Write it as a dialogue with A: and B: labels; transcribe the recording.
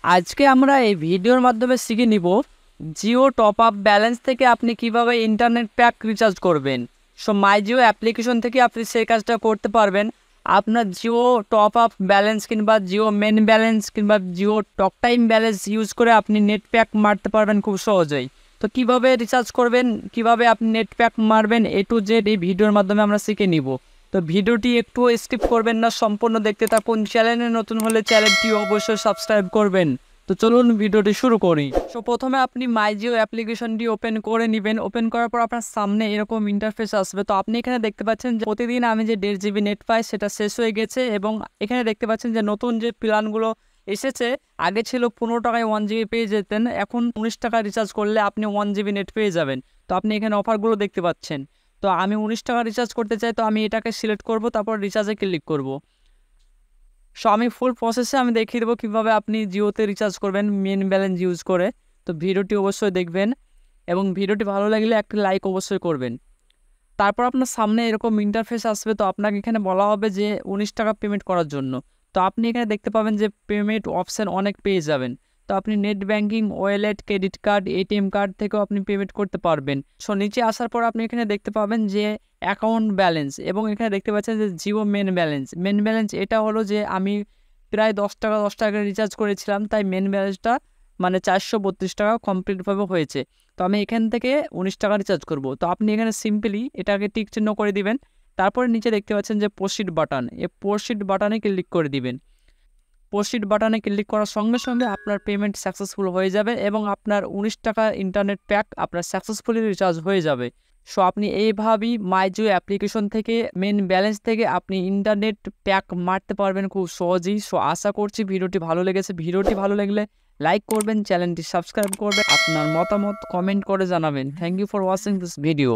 A: আজকে আমরা এই ভিডিওর মাধ্যমে শিখে নিব জিও টপ আপ ব্যালেন্স থেকে আপনি কিভাবে ইন্টারনেট প্যাক রিচার্জ করবেন। মাই জিও অ্যাপ্লিকেশন থেকে আপনি সেই কাজটা করতে পারবেন। আপনার জিও টপ আপ ব্যালেন্স কিংবা জিও মেন ব্যালেন্স কিংবা Jio talk time balance use করে আপনি নেট প্যাক মারতে পারবেন খুব সহজেই। তো কিভাবে রিচার্জ করবেন, কিভাবে আপনি নেট প্যাক মারবেন, এ টু জেড এই ভিডিওর মাধ্যমে আমরা শিখে নিব। তো ভিডিওটি একটু স্কিপ করবেন না, সম্পূর্ণ দেখতে থাকুন। চ্যানেলে নতুন হলে চ্যানেলটি অবশ্যই সাবস্ক্রাইব করবেন। তো চলুন ভিডিওটি শুরু করি। প্রথমে আপনি মাই জিও অ্যাপ্লিকেশনটি ওপেন করে নেবেন। ওপেন করার পর আপনার সামনে এরকম ইন্টারফেস আসবে। তো আপনি এখানে দেখতে পাচ্ছেন যে প্রতিদিন আমি যে 1.5 GB নেট পাই সেটা শেষ হয়ে গেছে, এবং এখানে দেখতে পাচ্ছেন যে নতুন যে প্ল্যানগুলো এসেছে, আগে ছিল 15 টাকায় 1 GB পেয়ে যেতেন, এখন 19 টাকা রিচার্জ করলে আপনি 1 GB নেট পেয়ে যাবেন। তো আপনি এখানে অফারগুলো দেখতে পাচ্ছেন। তো আমি 19 টাকা রিচার্জ করতে চাই, তো আমি এটাকে সিলেক্ট করব, তারপর রিচার্জে ক্লিক করব। আমি ফুল প্রসেসে আমি দেখিয়ে দেবো কীভাবে আপনি জিওতে রিচার্জ করবেন মেন ব্যালেন্স ইউজ করে। তো ভিডিওটি অবশ্যই দেখবেন এবং ভিডিওটি ভালো লাগলে একটা লাইক অবশ্যই করবেন। তারপর আপনার সামনে এরকম ইন্টারফেস আসবে। তো আপনাকে এখানে বলা হবে যে 19 টাকা পেমেন্ট করার জন্য। তো আপনি এখানে দেখতে পাবেন যে পেমেন্ট অপশান অনেক পেয়ে যাবেন। তো আপনি net banking, wallet, credit card, ATM card থেকেও আপনি পেমেন্ট করতে পারবেন। নিচে আসার পর আপনি এখানে দেখতে পাবেন যে অ্যাকাউন্ট ব্যালেন্স, এবং এখানে দেখতে পাচ্ছেন যে Jio main balance. Main balance এটা হলো যে আমি প্রায় 10 টাকা রিচার্জ করেছিলাম, তাই মেন ব্যালেন্সটা মানে 432 টাকা কমপ্লিটভাবে হয়েছে। তো আমি এখান থেকে 19 টাকা রিচার্জ করব। তো আপনি এখানে সিম্পলি এটাকে টিক চিহ্ন করে দিবেন। তারপরে নিচে দেখতে পাচ্ছেন যে প্রসিড বাটন, এই প্রসিড বাটনে ক্লিক করে দিবেন। প্রসিড বাটনে ক্লিক করার সঙ্গে সঙ্গে আপনার পেমেন্ট সাকসেসফুল হয়ে যাবে এবং আপনার 19 টাকা ইন্টারনেট প্যাক আপনার সাকসেসফুলি রিচার্জ হয়ে যাবে। আপনি এইভাবেই মাই জিও অ্যাপ্লিকেশন থেকে মেন ব্যালেন্স থেকে আপনি ইন্টারনেট প্যাক মারতে পারবেন খুব সহজেই। আশা করছি ভিডিওটি ভালো লেগেছে। ভিডিওটি ভালো লাগলে লাইক করবেন, চ্যানেলটি সাবস্ক্রাইব করবেন, আপনার মতামত কমেন্ট করে জানাবেন। Thank you for watching this video.